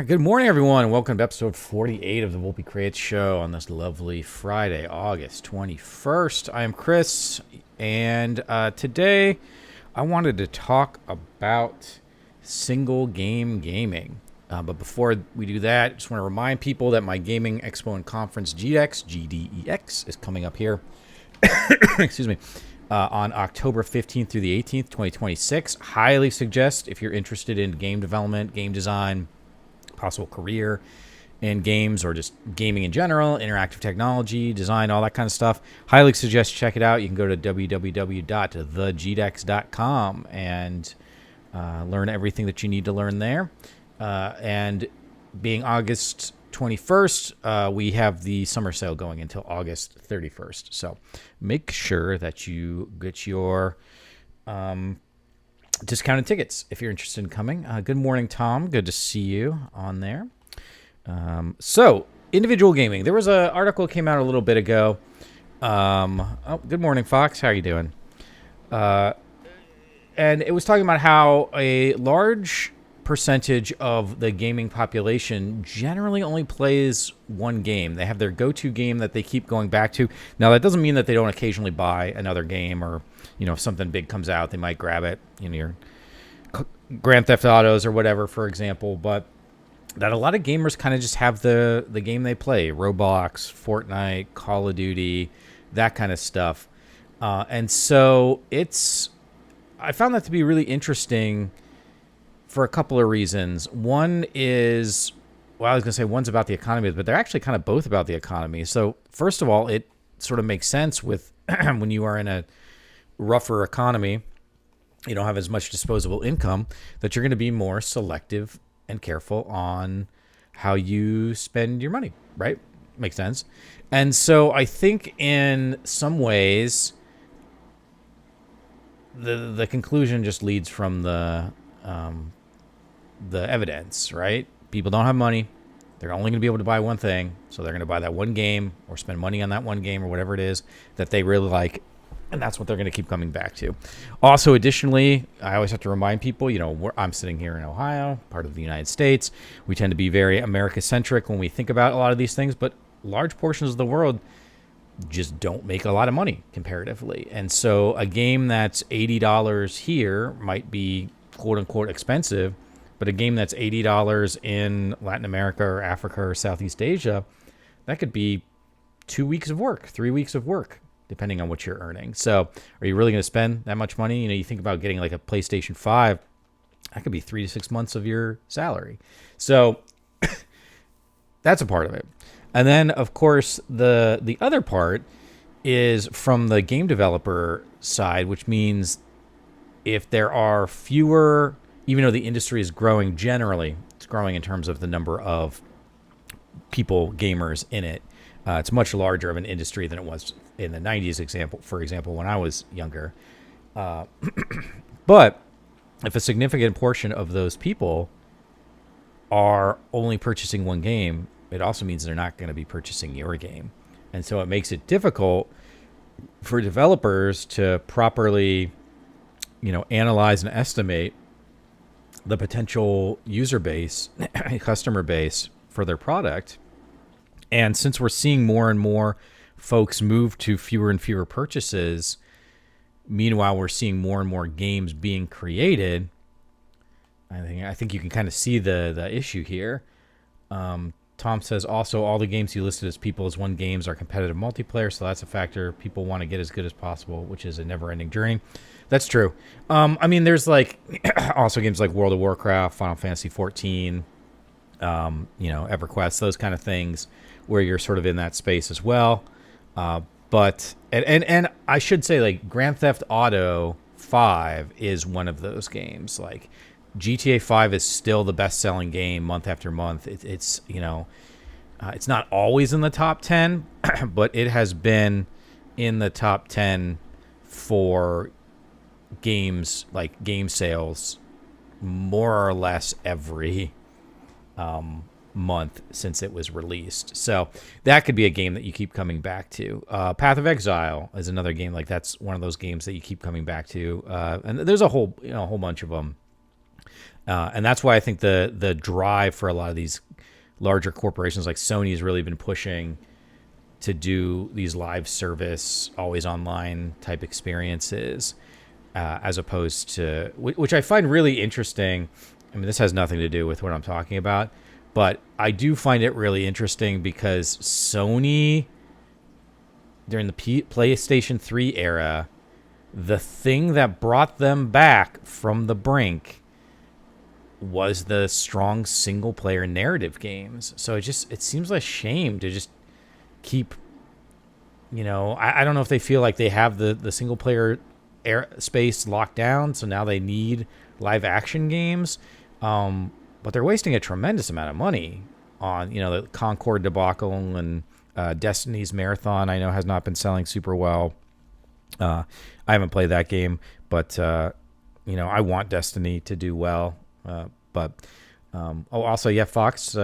Good morning, everyone. Welcome to episode 48 of the Volpe Creates show on this lovely Friday, August 21st. I am Chris, and today I wanted to talk about single game gaming. But before we do that, I just want to remind people that my Gaming Expo and Conference GDEX, GDEX, is coming up here. Excuse me. On October 15th through the 18th, 2026. Highly suggest if you're interested in game development, game design, possible career in games, or just gaming in general, interactive technology, design, all that kind of stuff. Highly suggest check it out. You can go to www.thegdex.com and learn everything that you need to learn there. And being August 21st, we have the summer sale going until August 31st. So make sure that you get your discounted tickets if you're interested in coming. Good morning, Tom. Good to see you on there. So individual gaming. There was an article that came out a little bit ago. Good morning, Fox. How are you doing? And it was talking about how a large percentage of the gaming population generally only plays one game. They have their go-to game that they keep going back to. Now, that doesn't mean that they don't occasionally buy another game, or, if something big comes out, they might grab it, your Grand Theft Autos or whatever, for example. But that a lot of gamers kind of just have the game they play. Roblox, Fortnite, Call of Duty, that kind of stuff. And so I found that to be really interesting for a couple of reasons. One is, I was going to say one's about the economy, but they're actually kind of both about the economy. So first of all, it sort of makes sense with when you are in a rougher economy, you don't have as much disposable income, that you're going to be more selective and careful on how you spend your money, right? Makes sense. And so I think in some ways, the conclusion just leads from the evidence, right? People don't have money. They're only going to be able to buy one thing. So they're going to buy that one game or spend money on that one game or whatever it is that they really like. And that's what they're going to keep coming back to. Also, additionally, I always have to remind people, I'm sitting here in Ohio, part of the United States. We tend to be very America-centric when we think about a lot of these things, but large portions of the world just don't make a lot of money comparatively. And so a game that's $80 here might be quote-unquote expensive, but a game that's $80 in Latin America or Africa or Southeast Asia, that could be 2 weeks of work, 3 weeks of work, depending on what you're earning. So are you really going to spend that much money? You think about getting like a PlayStation 5, that could be 3 to 6 months of your salary. So that's a part of it. And then, of course, the other part is from the game developer side, which means if there are fewer, even though the industry is growing generally, it's growing in terms of the number of people, gamers in it. It's much larger of an industry than it was in the 90s, for example, when I was younger. But if a significant portion of those people are only purchasing one game, it also means they're not going to be purchasing your game. And so it makes it difficult for developers to properly, analyze and estimate the potential user base, customer base for their product. And since we're seeing more and more folks move to fewer and fewer purchases, meanwhile, we're seeing more and more games being created, I think you can kind of see the issue here. Tom says, also, all the games you listed as people as one games are competitive multiplayer, so that's a factor. People want to get as good as possible, which is a never-ending journey. That's true. There's also games like World of Warcraft, Final Fantasy 14, EverQuest, those kind of things where you're sort of in that space as well. But I should say, like, Grand Theft Auto 5 is one of those games. Like, GTA 5 is still the best-selling game month after month. It's not always in the top 10, but it has been in the top 10 for games, like game sales, more or less every month since it was released. So that could be a game that you keep coming back to. Path of Exile is another game, like that's one of those games that you keep coming back to. And there's a whole bunch of them. And that's why I think the drive for a lot of these larger corporations like Sony has really been pushing to do these live service, always online type experiences, as opposed to, which I find really interesting. I mean, this has nothing to do with what I'm talking about, but I do find it really interesting because Sony, during the PlayStation 3 era, the thing that brought them back from the brink was the strong single player narrative games. So it seems like a shame to just keep, I don't know if they feel like they have the single player space locked down, so now they need live action games. But they're wasting a tremendous amount of money on, the Concord debacle, and Destiny's Marathon, I know, has not been selling super well. I haven't played that game, but I want Destiny to do well. Also, yeah, Fox,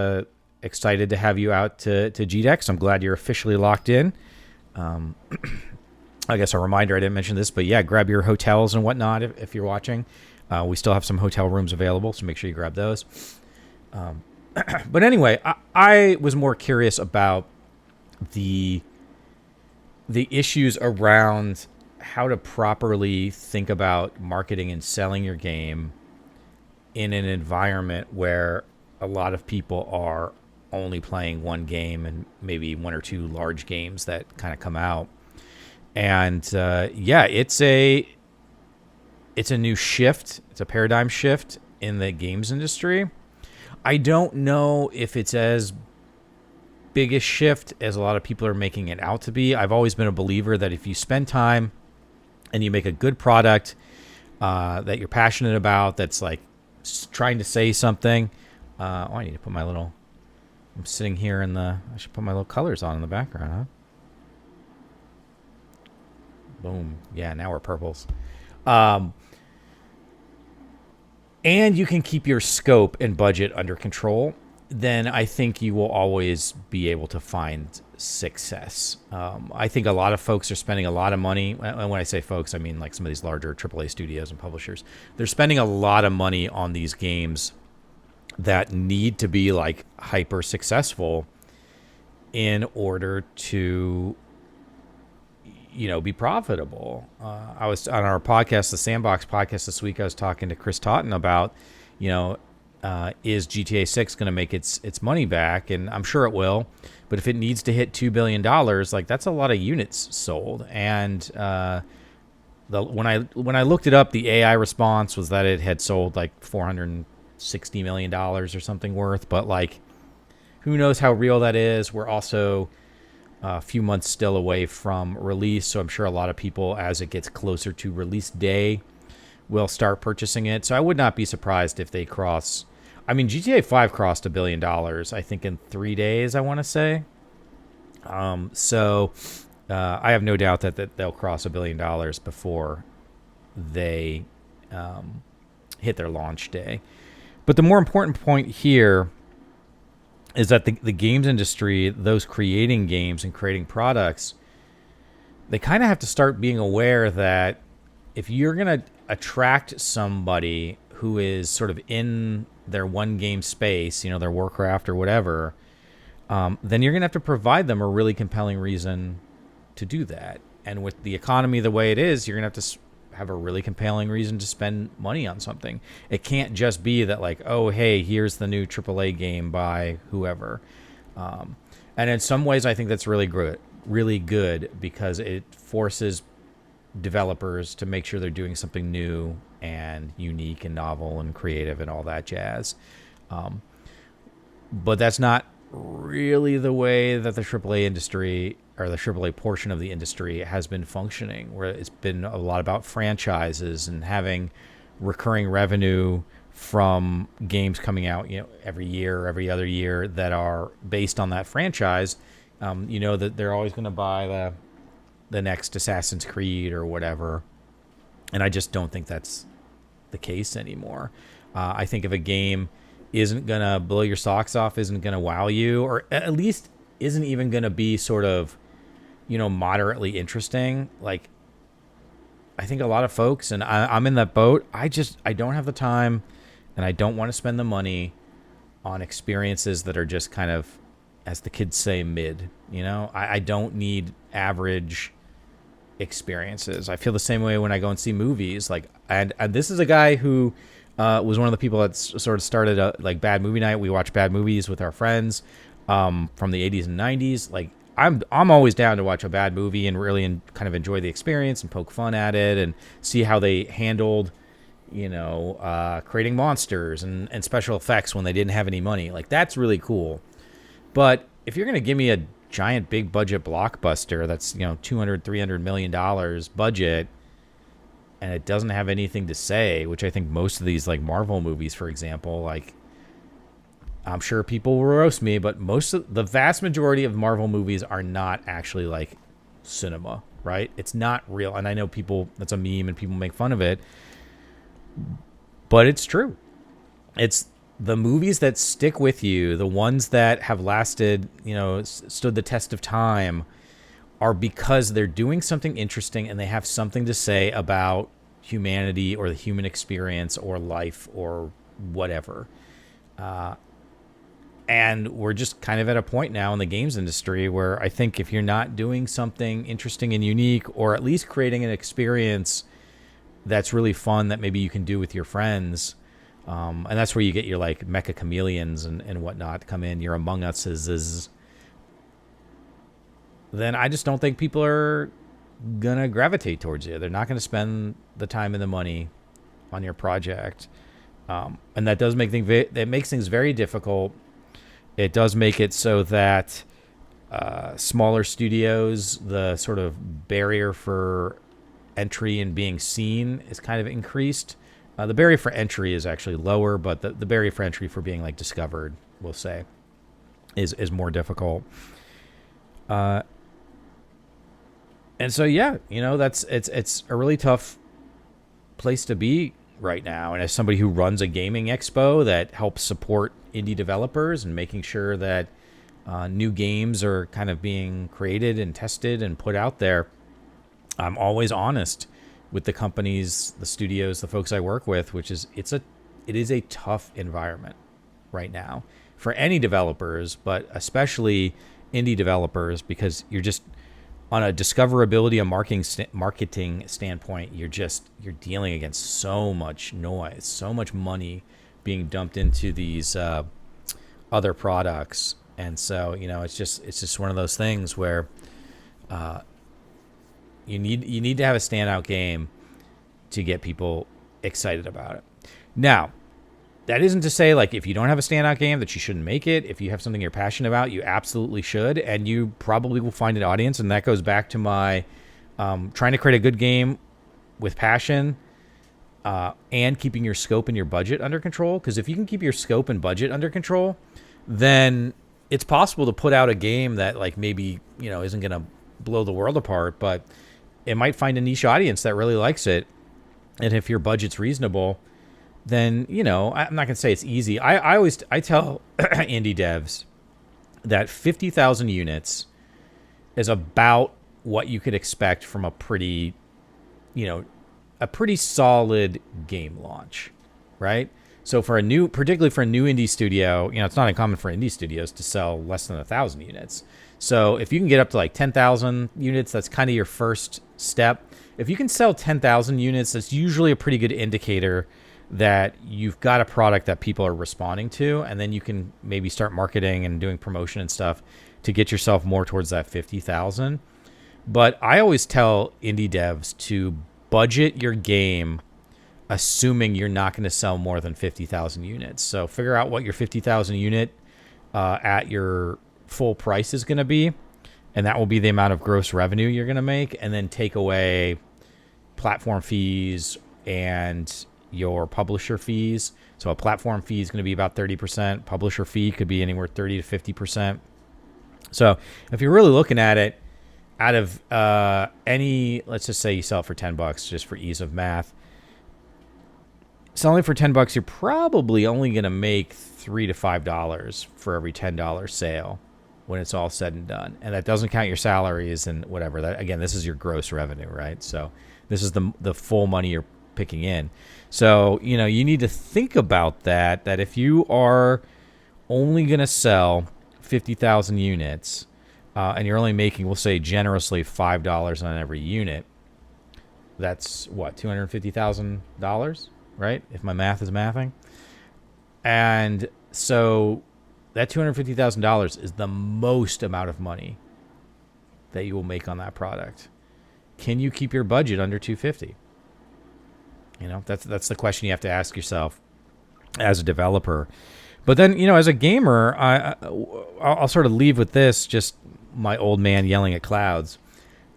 excited to have you out to GDEX. I'm glad you're officially locked in. I guess a reminder, I didn't mention this, but yeah, grab your hotels and whatnot if you're watching. We still have some hotel rooms available, so make sure you grab those. But anyway, I was more curious about the issues around how to properly think about marketing and selling your game in an environment where a lot of people are only playing one game and maybe one or two large games that kind of come out. And it's a new shift. It's a paradigm shift in the games industry. I don't know if it's as big a shift as a lot of people are making it out to be. I've always been a believer that if you spend time and you make a good product that you're passionate about, that's like trying to say something. I need to put I'm sitting here I should put my little colors on in the background, huh? Boom. Yeah, now we're purples. And you can keep your scope and budget under control, then I think you will always be able to find success. I think a lot of folks are spending a lot of money. And when I say folks, I mean like some of these larger AAA studios and publishers. They're spending a lot of money on these games that need to be like hyper successful in order to be profitable. I was on our podcast, the Sandbox podcast this week. I was talking to Chris Totten about, is GTA 6 going to make its money back? And I'm sure it will. But if it needs to hit $2 billion, like that's a lot of units sold. And when I looked it up, the AI response was that it had sold like $460 million or something worth. But like, who knows how real that is? We're also a few months still away from release, so I'm sure a lot of people, as it gets closer to release day, will start purchasing it. So I would not be surprised if they cross. I mean, GTA 5 crossed $1 billion, I think, in 3 days, I want to say. So I have no doubt that they'll cross $1 billion before they hit their launch day. But the more important point here is that the games industry, those creating games and creating products, they kind of have to start being aware that if you're going to attract somebody who is sort of in their one game space, their Warcraft or whatever, then you're going to have to provide them a really compelling reason to do that. And with the economy the way it is, you're going to have to have a really compelling reason to spend money on something. It can't just be that like, oh, hey, here's the new AAA game by whoever. And in some ways, I think that's really good because it forces developers to make sure they're doing something new and unique and novel and creative and all that jazz. But that's not really the way that the AAA industry or the AAA portion of the industry has been functioning, where it's been a lot about franchises and having recurring revenue from games coming out, every year or every other year that are based on that franchise. That they're always going to buy the next Assassin's Creed or whatever. And I just don't think that's the case anymore. I think if a game isn't going to blow your socks off, isn't going to wow you, or at least isn't even going to be sort of, moderately interesting, like, I think a lot of folks, and I'm in that boat, I don't have the time and I don't want to spend the money on experiences that are just kind of, as the kids say, mid. I don't need average experiences. I feel the same way when I go and see movies. Like, and this is a guy who was one of the people that sort of started like Bad Movie Night. We watch bad movies with our friends from the 80s and 90s. Like, I'm always down to watch a bad movie and really kind of enjoy the experience and poke fun at it and see how they handled, creating monsters and special effects when they didn't have any money. Like, that's really cool. But if you're going to give me a giant big budget blockbuster that's, $200-300 million budget, and it doesn't have anything to say, which I think most of these, like Marvel movies, for example, like, I'm sure people will roast me, but the vast majority of Marvel movies are not actually like cinema, right? It's not real. And I know that's a meme and people make fun of it, but it's true. It's the movies that stick with you, the ones that have lasted, stood the test of time, are because they're doing something interesting and they have something to say about humanity or the human experience or life or whatever. And we're just kind of at a point now in the games industry where I think if you're not doing something interesting and unique, or at least creating an experience that's really fun that maybe you can do with your friends, and that's where you get your like mecha chameleons and whatnot come in, your Among Us's, then I just don't think people are going to gravitate towards you. They're not going to spend the time and the money on your project. And that does make that makes things very difficult. It does make it so that smaller studios, the sort of barrier for entry and being seen is kind of increased. The barrier for entry is actually lower, but the barrier for entry for being like discovered, we'll say, is more difficult. And so, yeah, it's a really tough place to be right now. And as somebody who runs a gaming expo that helps support indie developers and making sure that new games are kind of being created and tested and put out there, I'm always honest with the companies, the studios, the folks I work with, which is it is a tough environment right now for any developers, but especially indie developers, because you're just on a discoverability and marketing standpoint, you're dealing against so much noise, so much money being dumped into these other products, and so it's just one of those things where you need to have a standout game to get people excited about it. Now, that isn't to say, like, if you don't have a standout game that you shouldn't make it. If you have something you're passionate about, you absolutely should, and you probably will find an audience. And that goes back to my trying to create a good game with passion and keeping your scope and your budget under control. Because if you can keep your scope and budget under control, then it's possible to put out a game that, like, maybe isn't going to blow the world apart, but it might find a niche audience that really likes it. And if your budget's reasonable, then, I'm not going to say it's easy. I tell indie devs that 50,000 units is about what you could expect from a pretty solid game launch, right? So particularly for a new indie studio, it's not uncommon for indie studios to sell less than 1,000 units. So if you can get up to like 10,000 units, that's kind of your first step. If you can sell 10,000 units, that's usually a pretty good indicator that you've got a product that people are responding to, and then you can maybe start marketing and doing promotion and stuff to get yourself more towards that 50,000. But I always tell indie devs to budget your game assuming you're not going to sell more than 50,000 units. So figure out what your 50,000 unit at your full price is going to be, and that will be the amount of gross revenue you're going to make, and then take away platform fees and your publisher fees. So a platform fee is going to be about 30%. Publisher fee could be anywhere 30 to 50%. So if you're really looking at it, out of let's just say you sell it for $10, just for ease of math. Selling for $10, you're probably only going to make $3 to $5 for every $10 sale when it's all said and done. And that doesn't count your salaries and whatever. That, again, this is your gross revenue, right? So this is the full money you're picking in. So, you know, you need to think about that if you are only going to sell 50,000 units and you're only making, we'll say generously, $5 on every unit, that's what, $250,000, right? If my math is mathing. And so that $250,000 is the most amount of money that you will make on that product. Can you keep your budget under 250? You know, that's the question you have to ask yourself as a developer. But then, you know, as a gamer, I'll sort of leave with this, just my old man yelling at clouds.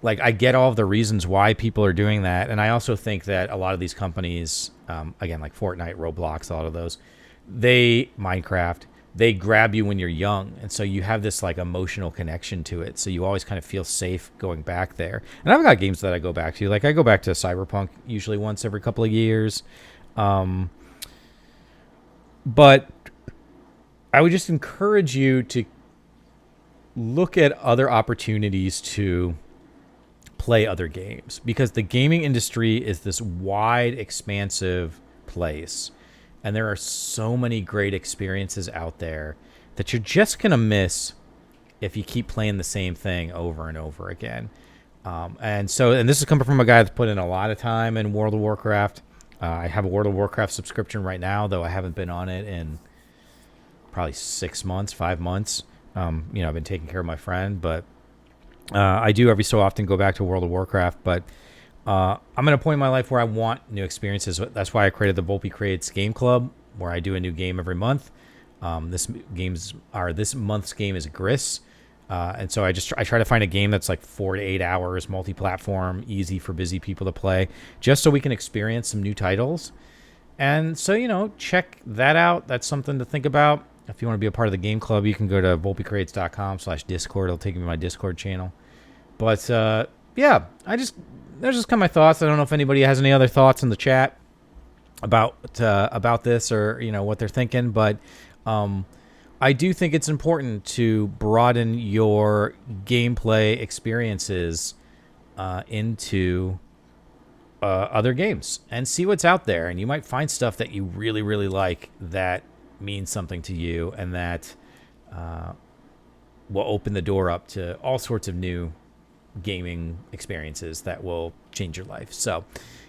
Like, I get all of the reasons why people are doing that. And I also think that a lot of these companies, again, like Fortnite, Roblox, a lot of those, Minecraft, they grab you when you're young. And so you have this like emotional connection to it. So you always kind of feel safe going back there. And I've got games that I go back to. Like, I go back to Cyberpunk usually once every couple of years. But I would just encourage you to look at other opportunities to play other games, because the gaming industry is this wide, expansive place, and there are so many great experiences out there that you're just gonna miss if you keep playing the same thing over and over again. And this is coming from a guy that's put in a lot of time in World of Warcraft. I have a World of Warcraft subscription right now, though I haven't been on it in probably 6 months, 5 months. You know, I've been taking care of my friend, but I do every so often go back to World of Warcraft. But I'm at a point in my life where I want new experiences. That's why I created the Volpe Creates Game Club, where I do a new game every month. This month's game is Gris. And so I try to find a game that's like 4 to 8 hours, multi-platform, easy for busy people to play, just so we can experience some new titles. And so, you know, check that out. That's something to think about. If you want to be a part of the game club, you can go to volpecreates.com/Discord. It'll take you to my Discord channel. But yeah, there's just kind of my thoughts. I don't know if anybody has any other thoughts in the chat about this, or, you know, what they're thinking. But I do think it's important to broaden your gameplay experiences into other games and see what's out there. And you might find stuff that you really, really like that means something to you, and that will open the door up to all sorts of new gaming experiences that will change your life. So,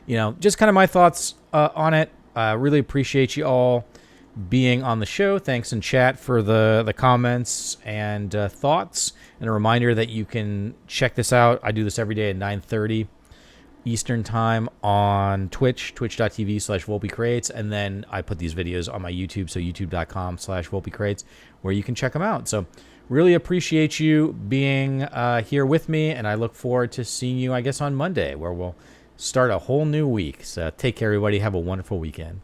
you know, just kind of my thoughts on it. Really appreciate you all being on the show. Thanks in chat for the comments and thoughts. And a reminder that you can check this out. I do this every day at 9:30 Eastern time on Twitch, twitch.tv/volpecreates. And then I put these videos on my YouTube, so youtube.com/volpecreates, where you can check them out. So really appreciate you being here with me, and I look forward to seeing you, I guess, on Monday, where we'll start a whole new week. So take care, everybody. Have a wonderful weekend.